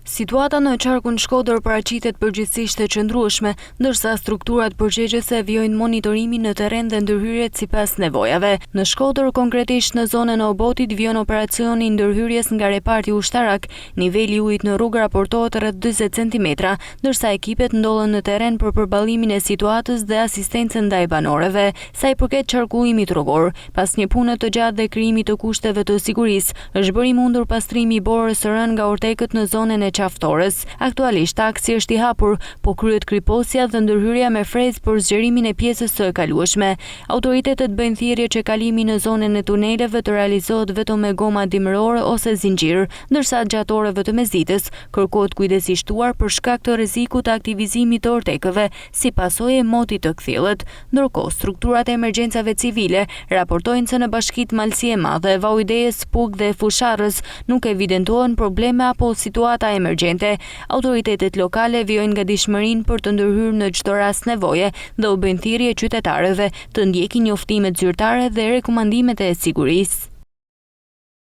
Situata në qarkun Shkodër paraqitet përgjithsisht e qëndrueshme, ndërsa strukturat përgjegjëse vijojnë monitorimin në terren dhe ndërhyrjet sipas nevojave. Në Shkodër, konkretisht në zonën e Obotit, vijon operacioni ndërhyrjes nga reparti ushtarak. Niveli i ujit në rrugë raportohet rreth 40 cm, ndërsa ekipet ndodhen në terren për përballimin e situatës dhe asistencën ndaj banorëve. Sa i përket qarkullimit rrugor, pas një pune të gjatë dhe krijimit të kushteve të sigurisë, është bërë i mundur pastrimi i borës së rënë nga ortekët në zonën e Qaftorës. Aktualisht aksi është i hapur, po kryet kriposja dhe ndërhyrja me frezë për zgjerimin e pjesës së kalueshme. Autoritetet bëjnë thirrje që kalimi në zonën e tuneleve të realizohet vetëm me goma dimërore ose zinxhir, ndërsa gjatë orëve të mesditës kërkohet kujdes i shtuar për shkak të rrezikut të aktivizimit të ortekëve si pasojë e motit të kthjellit. Ndërkohë, strukturat e emergjencave civile raportojnë se në bashkitë Malësi e Madhe, Vauidejës, Puk dhe Fusharrës nuk evidentohen probleme apo situata emergjente. Autoritetet lokale vijojnë gatishmërinë për të ndërhyrë në çdo rast nevoje dhe u bën thirrje qytetarëve të ndjekin njoftimet zyrtare dhe rekomandimet e sigurisë.